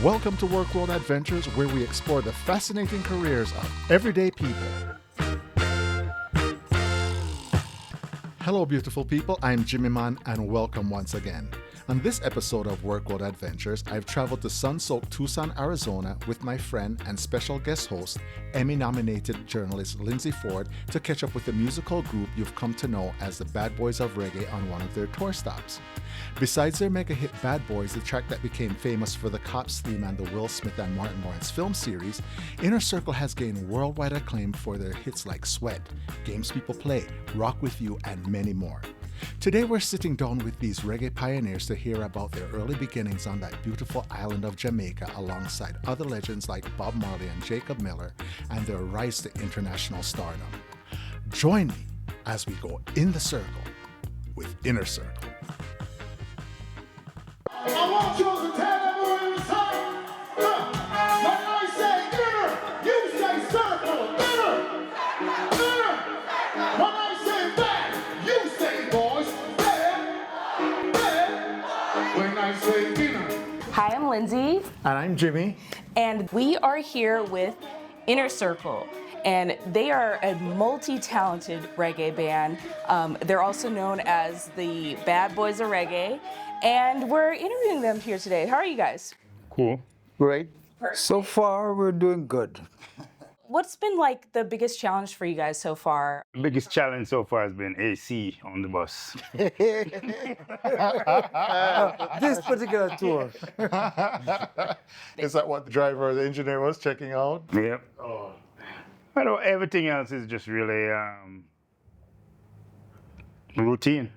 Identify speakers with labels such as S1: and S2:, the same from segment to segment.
S1: Welcome to Workworld Adventures, where we explore the fascinating careers of everyday people. Hello, beautiful people. I'm Jimmy Man, and welcome once again. On this episode of Workworld Adventures, I've traveled to sun-soaked Tucson, Arizona with my friend and special guest host, Emmy-nominated journalist Lindsay Ford, to catch up with the musical group you've come to know as the Bad Boys of Reggae on one of their tour stops. Besides their mega hit Bad Boys, the track that became famous for the Cops theme and the Will Smith and Martin Lawrence film series, Inner Circle has gained worldwide acclaim for their hits like Sweat, Games People Play, Rock With You, and many more. Today we're sitting down with these reggae pioneers to hear about their early beginnings on that beautiful island of Jamaica alongside other legends like Bob Marley and Jacob Miller and their rise to international stardom. Join me as we go in the circle with Inner Circle.
S2: I want you to tell everyone inside. When I say inner, you say circle. Inner, inner. When I say back, you say boys. Back. When I say inner.
S3: Hi, I'm Lindsay,
S1: And I'm Jimmy.
S3: and we are here with Inner Circle. And they are a multi-talented reggae band. They're also known as the Bad Boys of Reggae. And we're interviewing them here today. How are you guys?
S4: Cool.
S5: Great. So far, we're doing good.
S3: What's been like the biggest challenge for you guys so far?
S4: Biggest challenge so far has been AC on the bus.
S5: This particular tour.
S1: Is that what the driver or the engineer was checking out?
S4: Yep. I know everything else is just really routine.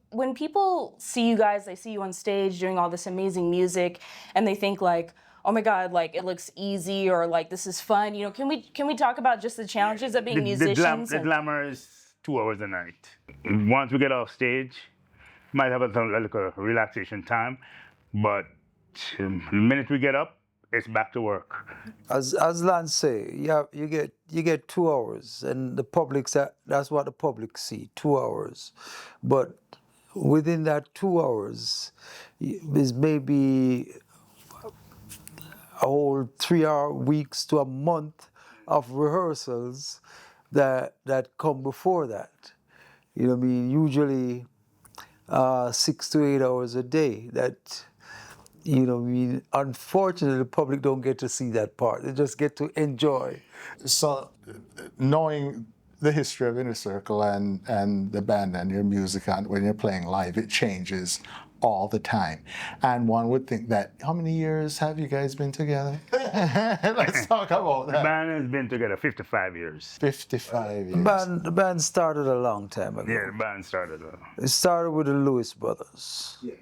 S3: When people see you guys, they see you on stage doing all this amazing music, and they think like, oh my God, like it looks easy, or like this is fun. You know, can we talk about just the challenges of being musicians?
S4: The glamour is 2 hours a night. Once we get off stage, might have a little relaxation time, but the minute we get up, it's back to work.
S5: As Lance say, you get 2 hours, and the public that's what the public see, 2 hours. But within that 2 hours, is maybe a whole 3 weeks to a month of rehearsals that come before that. You know what I mean? Usually 6 to 8 hours a day. That, you know what I mean? Unfortunately, the public don't get to see that part. They just get to enjoy.
S1: So, knowing the history of Inner Circle and the band and your music, and when you're playing live, it changes all the time. And one would think that, how many years have you guys been together? Let's talk about
S4: The
S1: that.
S4: band has been together 55 years.
S1: 55 years.
S5: The band started a long time ago.
S4: Yeah, the band started.
S5: It started with the Lewis brothers.
S1: Yes.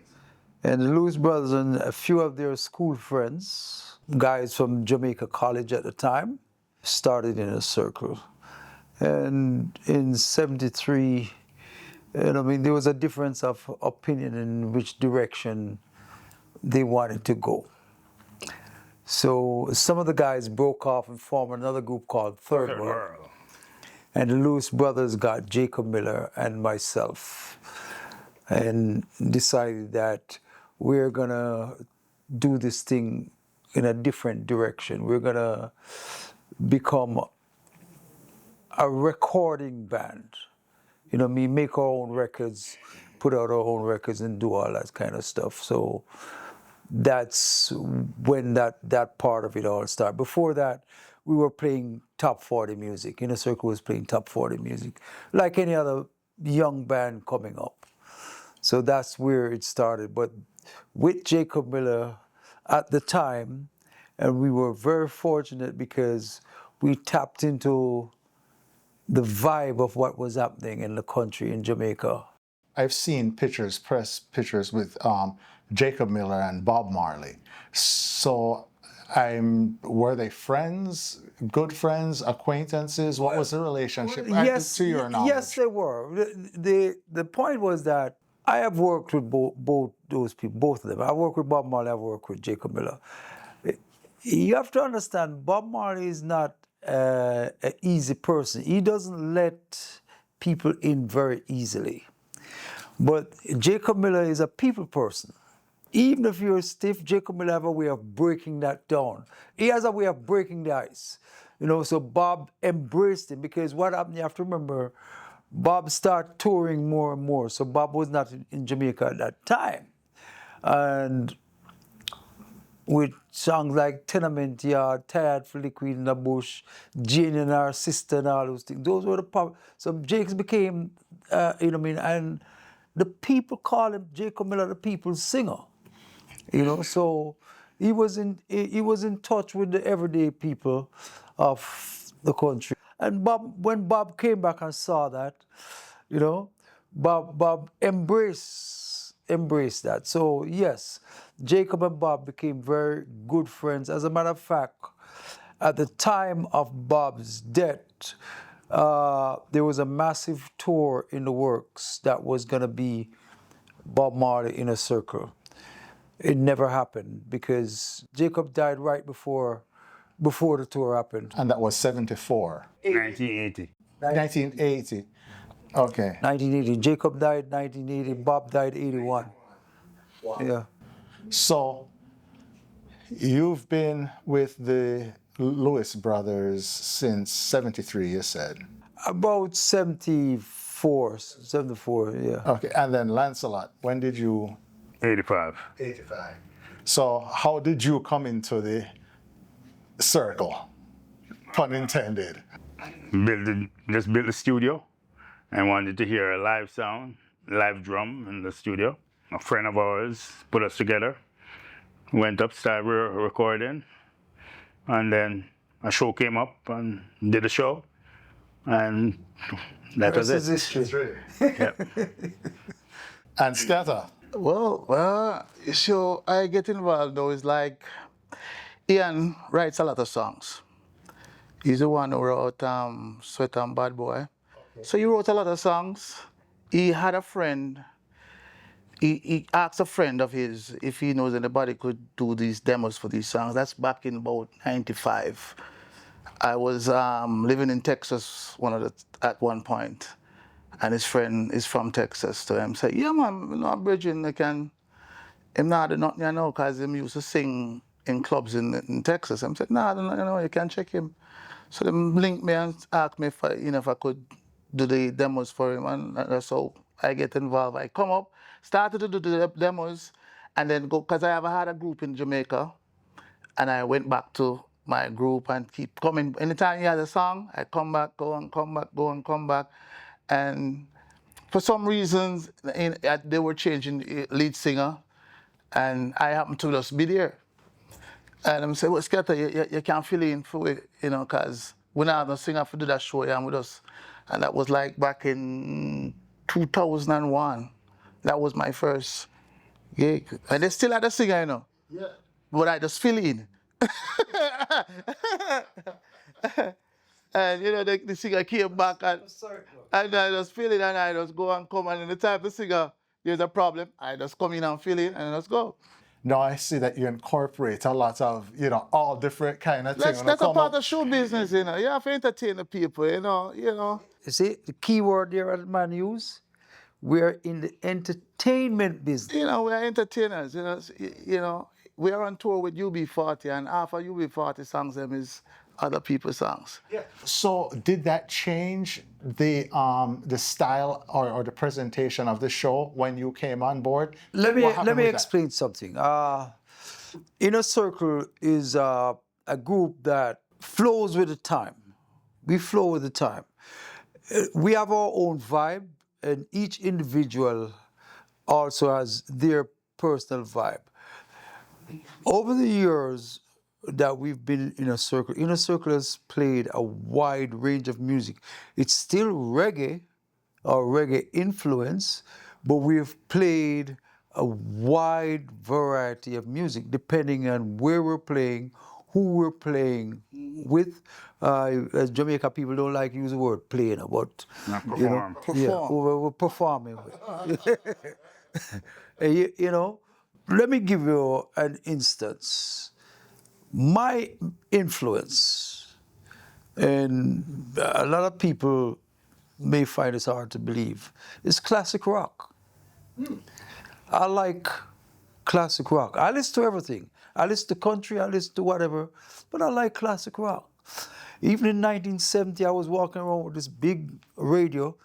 S5: And the Lewis brothers and a few of their school friends, guys from Jamaica College at the time, started in a circle. And in 73, I mean, there was a difference of opinion in which direction they wanted to go. So some of the guys broke off and formed another group called Third World. And the Lewis brothers got Jacob Miller and myself and decided that we're gonna do this thing in a different direction. We're gonna become a recording band. You know what I mean? Make our own records, put out our own records and do all that kind of stuff. So that's when that part of it all started. Before that, we were playing top 40 music. Inner Circle was playing top 40 music, like any other young band coming up. So that's where it started. But with Jacob Miller at the time, and we were very fortunate because we tapped into the vibe of what was happening in the country in Jamaica.
S1: I've seen pictures, press pictures with Jacob Miller and Bob Marley. So were they friends, good friends, acquaintances? What was the relationship to your knowledge?
S5: Yes, they were. The point was that I have worked with both those people, both of them. I worked with Bob Marley, I've worked with Jacob Miller. You have to understand, Bob Marley is not an easy person. He doesn't let people in very easily. But Jacob Miller is a people person. even if you're stiff, Jacob will have a way of breaking that down. He has a way of breaking the ice. You know, so Bob embraced him because what happened, you have to remember, Bob started touring more and more. So Bob was not in Jamaica at that time. And with songs like Tenement Yard, Tired for Liquid in the Bush, Jane and Our Sister and all those things. Those were the pop. So Jakes became, you know what I mean, and the people call him Jacob Miller, the people's singer. You know, so he was in touch with the everyday people of the country. And when Bob came back and saw that, you know, Bob embraced that. So yes, Jacob and Bob became very good friends. As a matter of fact, at the time of Bob's death, there was a massive tour in the works that was going to be Bob Marley Inner Circle. It never happened because Jacob died right before the tour happened.
S1: And that was 74.
S4: 1980.
S1: 1980. Okay.
S5: 1980. Jacob died 1980. Bob died 81. Wow. Yeah.
S1: So you've been with the Lewis brothers since 73, you said?
S5: About 74, yeah.
S1: Okay, and then Lancelot, when did you?
S4: 85.
S1: 85. So how did you come into the circle? Pun intended.
S4: Just built the studio and wanted to hear a live sound, live drum in the studio. A friend of ours put us together, went up, started recording, and then a show came up and did a show, and that was it.
S5: History.
S4: Yeah.
S1: And Scatter.
S6: Well, so I get involved though. It's like Ian writes a lot of songs. He's the one who wrote Sweat and Bad Boy. Okay. So he wrote a lot of songs. He had a friend. He asked a friend of his if he knows anybody could do these demos for these songs. That's back in about 95. I was living in Texas at one point, and his friend is from Texas. To him, say, "Yeah, man, you know, Bridget, I can. Him not do nothing, you know, cause him used to sing in clubs in Texas." I said, "Nah, you know, you can check him." So they linked me and asked me if I could do the demos for him, and that's how I get involved. I come up, started to do the demos, and then go, cause I had a group in Jamaica, and I went back to my group and keep coming. Anytime he had a song, I come back, go and come back, go and come back. And for some reasons, they were changing lead singer, and I happened to just be there. And I'm saying, well, Scatter, you can't fill in for it, you know, because we're not going to sing to do that show, yeah, with us. And that was like back in 2001. That was my first gig. And they still had a singer, you know. Yeah. But I just fill in. And, you know, the singer came back and I just fill in and I just go and come. And in the time the singer, there's a problem, I just come in and fill in and just go.
S1: Now I see that you incorporate a lot of, you know, all different kind of things.
S6: That's a part of show business, you know. You have to entertain the people, you know.
S5: You see, the key word there that man use, we're in the entertainment business.
S6: You know, we're entertainers, you know. We are on tour with UB40 and half of UB40 songs them is other people's songs.
S1: Yeah. So did that change the style or the presentation of the show when you came on board?
S5: Let me explain something. Inner Circle is a group that flows with the time. We flow with the time. We have our own vibe, and each individual also has their personal vibe. Over the years that we've been in Inner Circle has played a wide range of music. It's still reggae, or reggae influence, but we've played a wide variety of music depending on where we're playing, who we're playing with. As Jamaica people don't like to use the word playing, but
S4: Perform.
S5: You know, yeah, who we're performing with. You know, let me give you an instance. My influence, and a lot of people may find this hard to believe, is classic rock. I like classic rock. I listen to everything. I listen to country, I listen to whatever, but I like classic rock. Even in 1970, I was walking around with this big radio,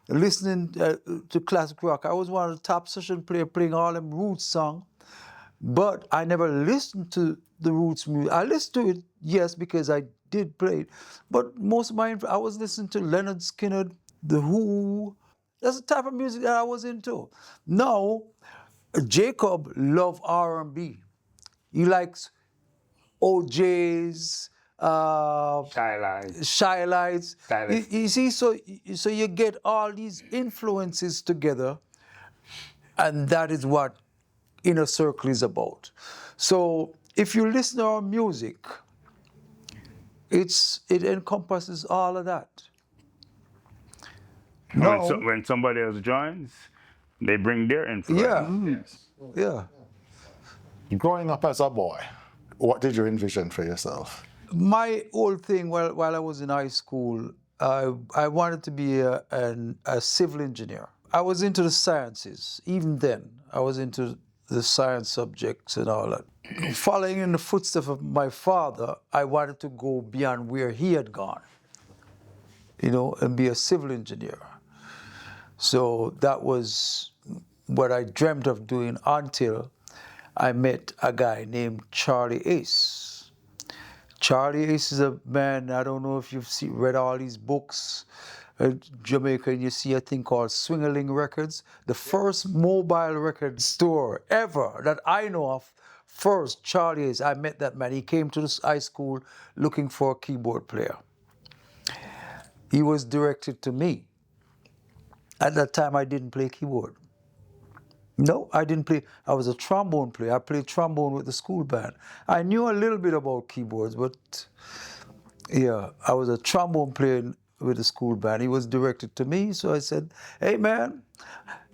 S5: listening to classic rock. I was one of the top session players playing all them roots songs, but I never listened to the roots music. I listened to it, yes, because I did play it, but most of I was listening to Leonard Skinner, The Who. That's the type of music that I was into. Now, Jacob loves R&B. He likes OJ's, Shy Lights. You see, so you get all these influences together, and that is what Inner Circle is about. So if you listen to our music, it encompasses all of that. No.
S4: When somebody else joins, they bring their influence.
S5: Yeah.
S1: Growing up as a boy, what did you envision for yourself?
S5: My whole thing while I was in high school, I wanted to be a civil engineer. I was into the sciences. Even then, I was into the science subjects and all that. Following in the footsteps of my father, I wanted to go beyond where he had gone, and be a civil engineer. So that was what I dreamt of doing until I met a guy named Charlie Ace. Charlie Ace is a man, I don't know if you've read all these books in Jamaica, and you see a thing called Swingerling Records, the first mobile record store ever that I know of. First, Charlie Ace, I met that man. He came to this high school looking for a keyboard player. He was directed to me. At that time, I didn't play keyboard. No, I didn't play. I was a trombone player. I played trombone with the school band. I knew a little bit about keyboards, but yeah, I was a trombone player with the school band. He was directed to me, so I said, hey man,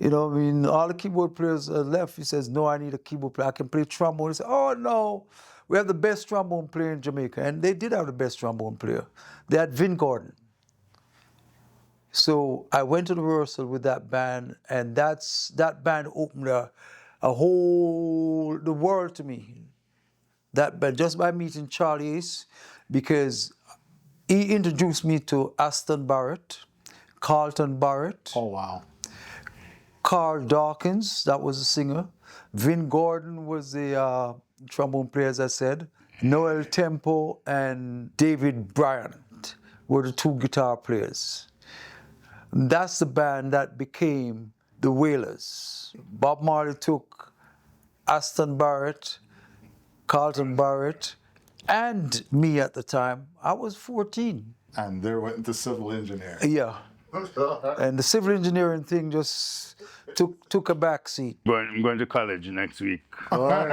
S5: all the keyboard players left. He says, no, I need a keyboard player. I can play trombone. He said, oh no, we have the best trombone player in Jamaica. And they did have the best trombone player. They had Vin Gordon. So I went to the rehearsal with that band, and that band opened the world to me. That band, just by meeting Charlie Ace, because he introduced me to Aston Barrett, Carlton Barrett.
S1: Oh, wow.
S5: Carl Dawkins, that was the singer. Vin Gordon was the trombone player, as I said. Noel Tempo and David Bryant were the two guitar players. That's the band that became the Wailers. Bob Marley took Aston Barrett, Carlton Barrett, and me at the time. I was 14.
S1: And they went into civil engineering.
S5: Yeah. And the civil engineering thing just took a back seat.
S4: I'm going to college next week.
S6: Boy,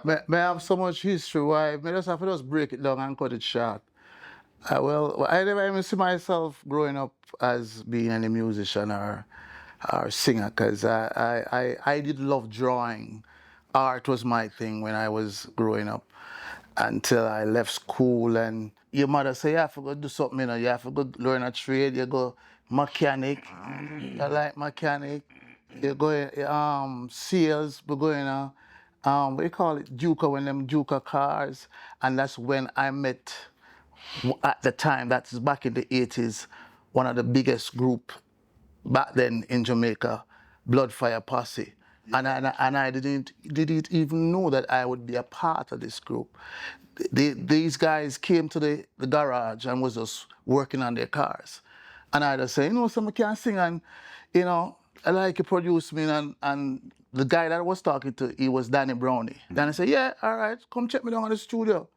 S6: may I have so much history. Why? I just have to just break it down and cut it short. I never even see myself growing up as being any musician or singer, because I did love drawing. Art was my thing when I was growing up, until I left school. And your mother say, you have to go do something, you have to go learn a trade. You go mechanic, you like mechanic. You go sales, we're going what do you call it, Duca, when them Duca cars. And that's when I met, at the time, that's back in the 80s, one of the biggest group back then in Jamaica, Bloodfire Posse. And I didn't even know that I would be a part of this group. These guys came to the garage and was just working on their cars. And I just say, someone can sing, and, I like you produce me. And the guy that I was talking to, he was Danny Brownie. Danny said, yeah, all right, come check me down at the studio.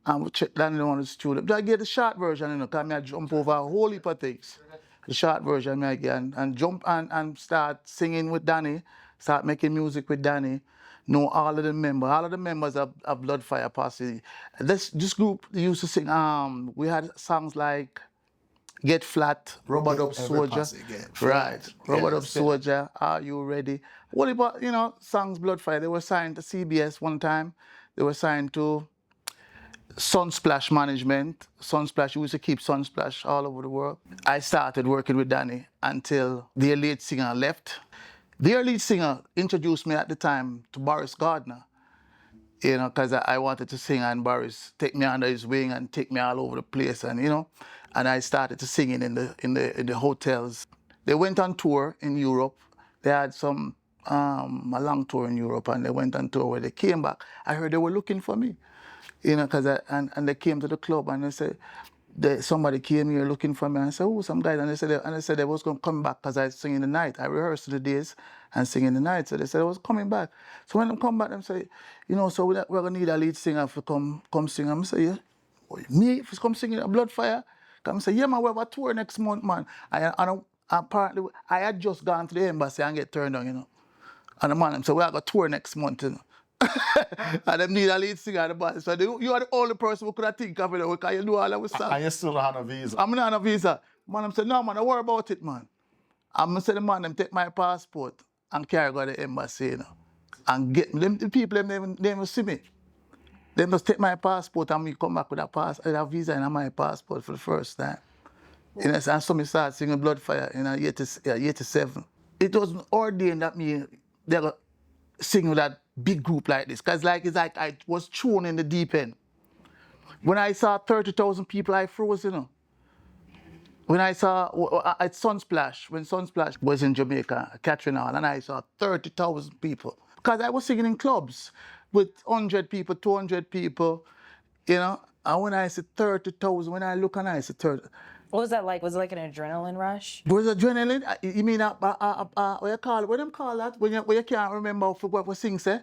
S6: And we check Danny down at the studio. I get the short version, because I jump over a whole heap of things. The short version, I get and jump and start singing with Danny. Start making music with Danny. Know all of the members of Bloodfire Posse. This group used to sing. We had songs like "Get Flat," "Rubber Up Soldier," right? "Rubber Up Soldier," "Are You Ready?" What about songs Bloodfire? They were signed to CBS one time. They were signed to Sunsplash management. Sunsplash, we used to keep Sunsplash all over the world. I started working with Danny until their lead singer left. Their lead singer introduced me at the time to Boris Gardner, you know, because I wanted to sing, and Boris take me under his wing and take me all over the place, and you know, and I started to singing in the hotels. They went on tour in Europe. They had a long tour in Europe, and they went on tour. Where they came back, I heard they were looking for me, you know, and they came to the club, and they said, somebody came here looking for me. And I said, oh, some guys. And they said they was going to come back because I sing in the night. I rehearsed the days and sing in the night. So they said I was coming back. So when they come back, they say, you know, so we're going to need a lead singer to come sing. I'm say, yeah, me if come sing in a Bloodfire? Come say, yeah, man, we have a tour next month, man. And apparently, I had just gone to the embassy and get turned down, you know. And the man said, we have a tour next month, you know. And them need a lead singer at the band. So you are the only person who could have think of it because you do all of stuff.
S1: And you still don't have a visa.
S6: I'm not on a visa. Man, said, no, man, don't worry about it, man. I'm say the man, them take my passport and carry go to the embassy, you know. And get me. The people, they never see me. They just take my passport and me come back with a visa and my passport for the first time. You know, and so me start singing Bloodfire in 87. It was ordained that they were singing with that big group like this. Because it's like I was thrown in the deep end. When I saw 30,000 people, I froze, you know. When I saw at Sunsplash, when Sunsplash was in Jamaica, Catherine Hall, and I saw 30,000 people. Because I was singing in clubs with 100 people, 200 people, you know. And when I said 30,000, when I look and I said 30.
S3: What was that like? Was it like an adrenaline rush?
S6: Was adrenaline? You mean what you call it? What them call that? When you can't remember what we sing, say?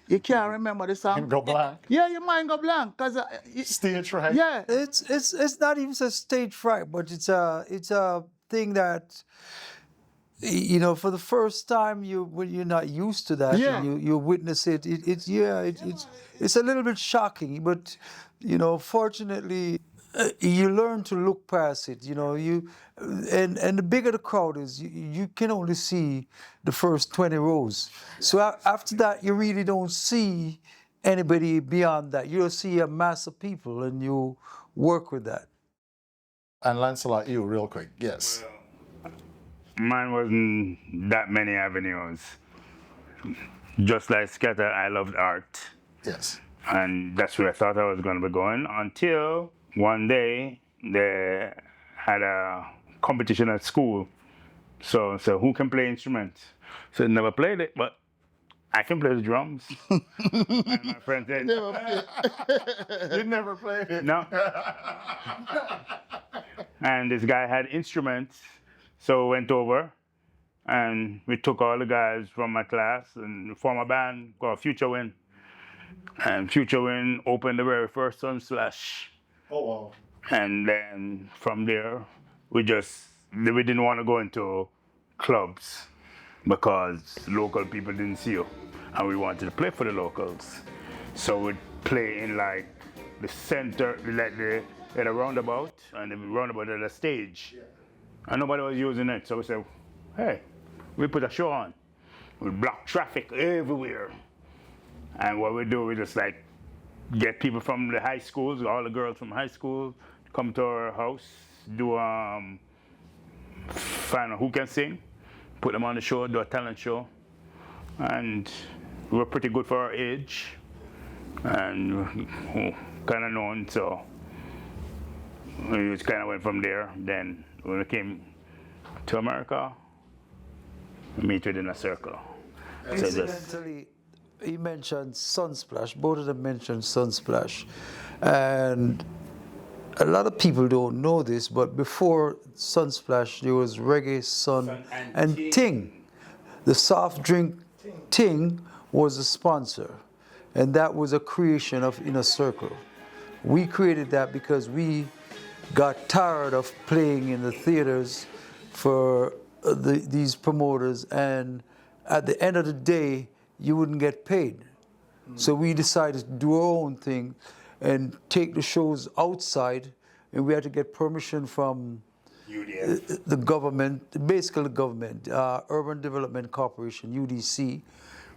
S6: You can't remember the song.
S1: And go blank.
S6: Yeah, your mind go blank. Cause
S1: Stage fright.
S6: yeah.
S5: It's not even a stage fright, but it's a thing that, you know, for the first time when you're not used to that,
S6: Yeah.
S5: and you witness it. It's a little bit shocking, but you know, fortunately, you learn to look past it. You know, and the bigger the crowd is, you can only see the first 20 rows. So after that, you really don't see anybody beyond that. You'll see a mass of people, and you work with that.
S1: And Lancelot, you real quick, yes.
S4: Mine wasn't that many avenues. Just like Scatter, I loved art.
S1: Yes.
S4: And that's where I thought I was going to be going until one day they had a competition at school. So who can play instruments? So I never played it, but I can play the drums. And my friend said,
S1: You never played it.
S4: no. And this guy had instruments, so we went over and we took all the guys from my class and formed a band called Future Wind. And Future Wind opened the very first Sunsplash.
S1: Oh, wow.
S4: And then from there, we didn't want to go into clubs because local people didn't see you. And we wanted to play for the locals. So we'd play in like the center, like at a roundabout, and the roundabout at a stage. Yeah. And nobody was using it. So we said, hey, we put a show on. We block traffic everywhere. And what we do, we just like get people from the high schools, all the girls from high school, come to our house, do find out who can sing, put them on the show, do a talent show. And we were pretty good for our age and kind of known, so we just kind of went from there. Then when we came to America, we meet within a circle.
S5: Incidentally, he mentioned Sunsplash. Both of them mentioned Sunsplash. And a lot of people don't know this, but before Sunsplash, there was Reggae, Sun, and Ting. The soft drink Ting was a sponsor. And that was a creation of Inner Circle. We created that because we got tired of playing in the theaters for these promoters, and at the end of the day, you wouldn't get paid. So we decided to do our own thing and take the shows outside, and we had to get permission from the government, basically the government, Urban Development Corporation, UDC.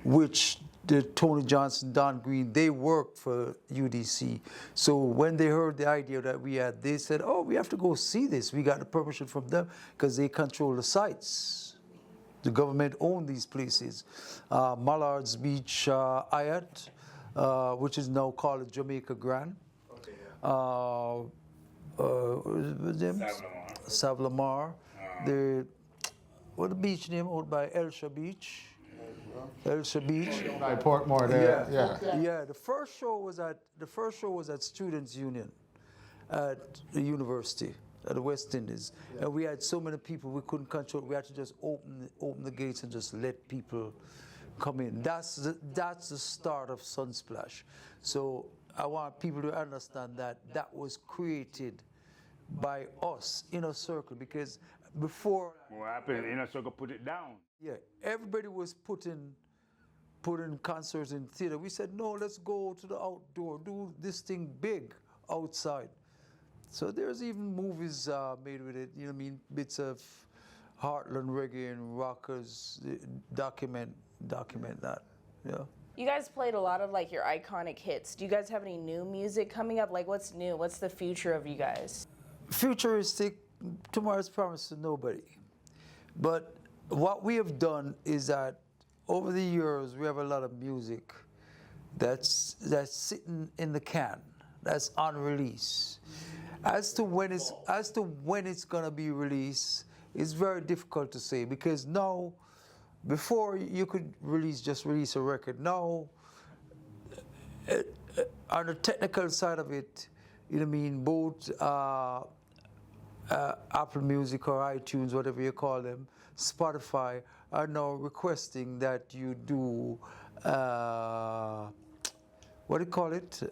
S5: which the Tony Johnson, Don Green, they worked for UDC. So when they heard the idea that we had, they said, oh, we have to go see this. We got the permission from them because they control the sites. The government owned these places. Mallard's Beach, Ayat, which is now called Jamaica Grand. Savlamar. What the beach name out by Elsha Beach? Elsha Beach.
S1: By Portmore there.
S5: Yeah. The first show was at Students Union at the university at the West Indies, and we had so many people we couldn't control. We had to just open the gates and just let people come in. That's the start of Sunsplash. So I want people to understand that that was created by us, Inner Circle, because before.
S4: What happened? Inner Circle put it down.
S5: Yeah, everybody was putting concerts in theater. We said, no, let's go to the outdoor, do this thing big outside. So there's even movies made with it, you know what I mean? Bits of Heartland Reggae and rockers document that, yeah.
S3: You guys played a lot of like your iconic hits. Do you guys have any new music coming up? Like what's new? What's the future of you guys?
S5: Futuristic, tomorrow's promise to nobody. But what we have done is that over the years we have a lot of music that's sitting in the can, that's on release. As to when it's gonna be released, it's very difficult to say because now, before you could release a record. Now, on the technical side of it, you know what I mean, both Apple Music or iTunes, whatever you call them, Spotify, are now requesting that you do, what do you call it,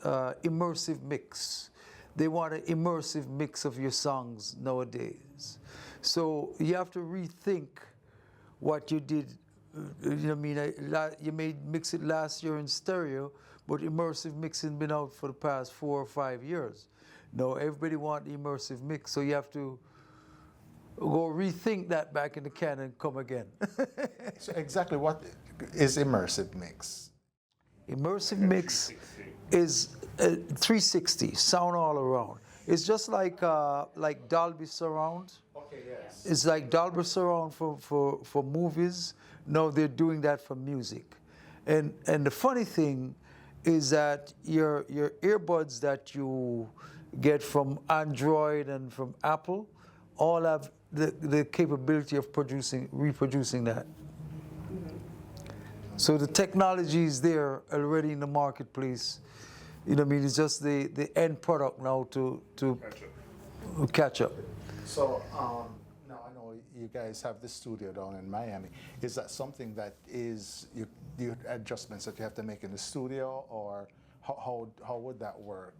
S5: immersive mix. They want an immersive mix of your songs nowadays. So you have to rethink what you did. You know what I mean? You may mix it last year in stereo, but immersive mixing been out for the past 4 or 5 years. No, everybody want the immersive mix, so you have to go rethink that back in the can and come again.
S1: So exactly what is immersive mix?
S5: Immersive mix is 360, sound all around. It's just like Dolby Surround.
S1: Okay, yes.
S5: It's like Dolby Surround for movies. No, they're doing that for music. And the funny thing is that your earbuds that you get from Android and from Apple all have the capability of reproducing that. So the technology is there already in the marketplace. You know what I mean? It's just the end product now to catch up.
S1: So now I know you guys have the studio down in Miami. Is that something that is you adjustments that you have to make in the studio, or how would that work?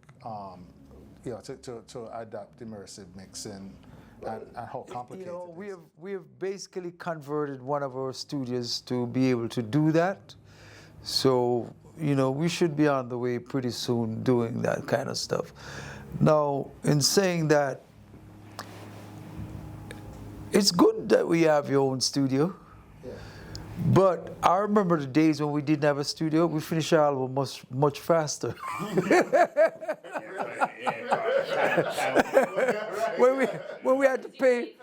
S1: You know, to adapt immersive mixing, and how complicated?
S5: You know,
S1: it is?
S5: we have basically converted one of our studios to be able to do that. So, you know, we should be on the way pretty soon doing that kind of stuff. Now, in saying that, it's good that we have your own studio.
S1: Yeah.
S5: But I remember the days when we didn't have a studio. We finished our album much faster. when we had to pay,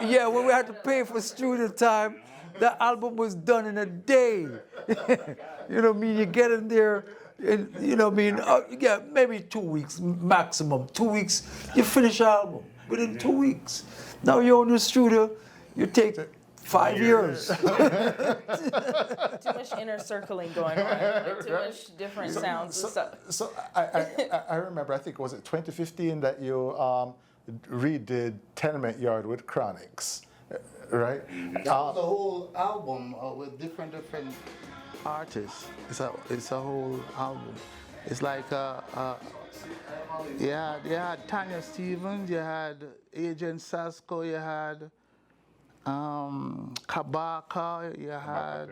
S5: when we had to pay for studio time, the album was done in a day. You know what I mean? You get in there, and you know what I mean? Yeah, maybe 2 weeks maximum. 2 weeks, you finish the album within 2 weeks. Now you're in the studio, you take 5 years.
S3: Too much inner circling going on. Like, too much different sounds and stuff.
S1: So I remember, I think, was it 2015 that you redid Tenement Yard with Chronics, right?
S6: That was a whole album with different artists. It's a whole album. It's like you had Tanya Stevens, you had Agent Sasko, you had Kabaka, you had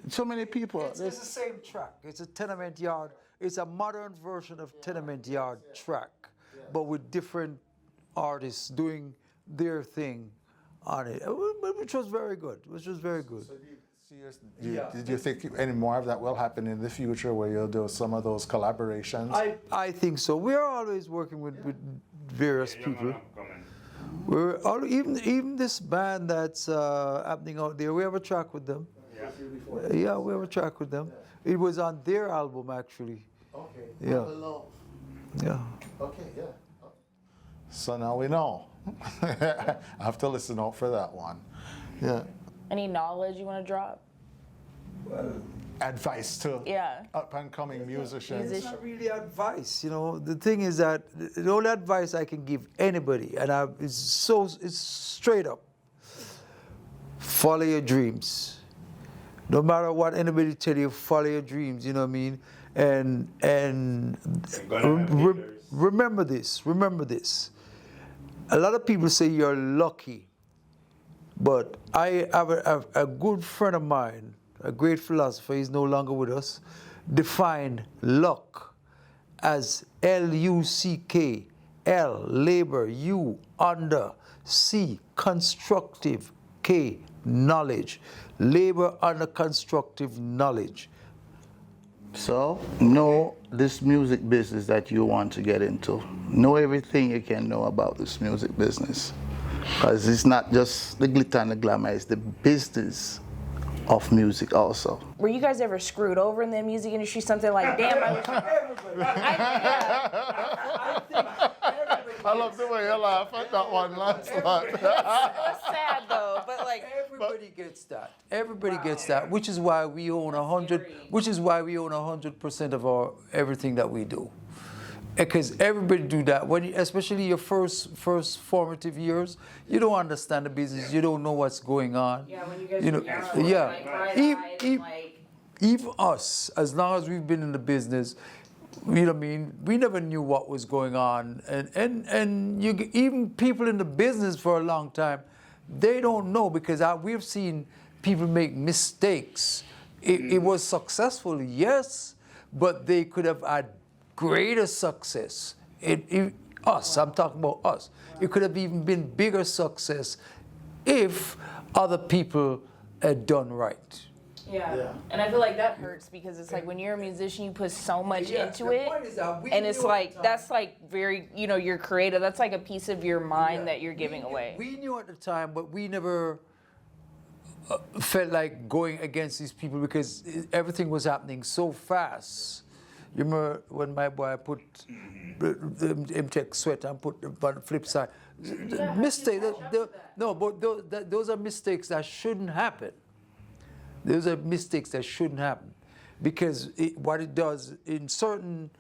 S6: so many people.
S5: It's the same track. It's a Tenement Yard. It's a modern version of Tenement Yard track, but with different artists doing their thing on it, which was very good.
S1: Did you think any more of that will happen in the future where you'll do some of those collaborations?
S5: I think so. We are always working with various people. We're even this band that's happening out there. We have a track with them. Yeah, we have a track with them. It was on their album actually.
S1: Okay.
S5: Yeah. Yeah.
S1: Okay, yeah. So now we know. I have to listen out for that one. Yeah.
S3: Any knowledge you want to drop?
S1: Advice to up and coming musicians.
S5: It's not really advice, you know. The thing is that the only advice I can give anybody, and it's straight up. Follow your dreams. No matter what anybody tell you, follow your dreams. You know what I mean? And remember this. Remember this. A lot of people say you're lucky, but I have a good friend of mine, a great philosopher, he's no longer with us, defined luck as L-U-C-K, L, labor, U, under, C, constructive, K, knowledge. Labor under constructive knowledge.
S6: So, know this music business that you want to get into. Know everything you can know about this music business. Because it's not just the glitter and the glamour, it's the business of music also.
S3: Were you guys ever screwed over in the music industry? Something like, damn, I wish
S1: I love the way you laugh at that one last night.
S3: It's sad though, but like
S5: Everybody gets that. Everybody gets that, which is why we own 100% of everything that we do. Because everybody do that. Especially your first formative years, you don't understand the business. You don't know what's going on.
S3: Yeah, when you guys
S5: know,
S3: like
S5: even us, as long as we've been in the business, you know what I mean, we never knew what was going on. And even people in the business for a long time, they don't know, because we've seen people make mistakes. It was successful, yes, but they could have had greater success. I'm talking about us. It could have even been bigger success if other people had done right.
S3: Yeah. And I feel like that hurts, because it's like when you're a musician, you put so much into it, and it's like that's like very, you know, you're creative. That's like a piece of your mind that you're giving away.
S5: We knew at the time, but we never felt like going against these people because everything was happening so fast. You remember when my boy put the MTech sweat and put on the flip side? Mistake. No, but those are mistakes that shouldn't happen. Those are mistakes that shouldn't happen, because what it does in certain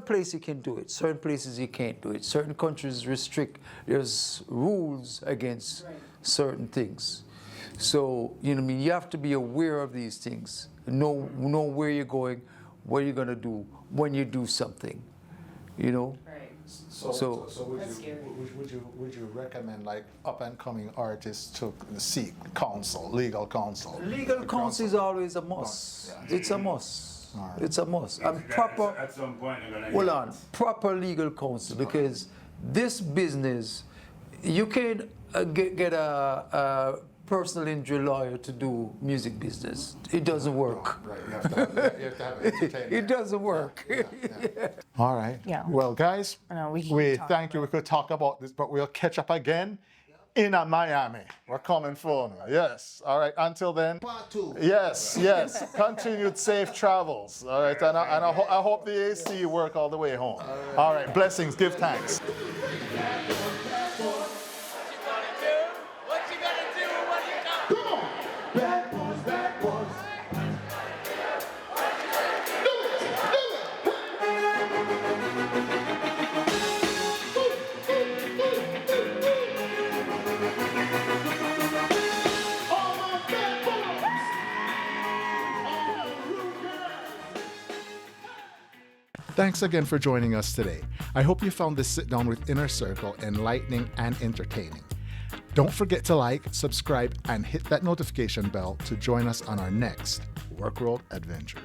S5: places you can do it, certain places you can't do it. Certain countries restrict. There's rules against certain things. So you know what I mean. You have to be aware of these things. Know where you're going, what you're gonna do when you do something. You know.
S1: So would you recommend like up and coming artists to seek counsel, legal counsel?
S5: Legal counsel is always a must.
S1: Yeah.
S5: It's a must.
S1: Right.
S5: It's a must. And proper.
S4: At some point, you're gonna
S5: Hold on. Proper legal counsel, because this business, you can't get a personal injury lawyer to do music business. It doesn't work.
S1: Right, you have to have entertainment.
S5: It doesn't work.
S1: Yeah. All right.
S3: Yeah.
S1: Well, guys,
S3: I know, we
S1: thank you. We could talk about this, but we'll catch up again in Miami. We're coming for you. Yes. All right. Until then.
S2: Part 2.
S1: Yes. Continued safe travels. All right. And I hope the AC work all the way home. All right. Blessings. Give thanks.
S2: Bad boys, bad boys. Do All my bad boys. All my rude girls.
S1: Thanks again for joining us today. I hope you found this sit down with Inner Circle enlightening and entertaining. Don't forget to like, subscribe, and hit that notification bell to join us on our next Work World adventure.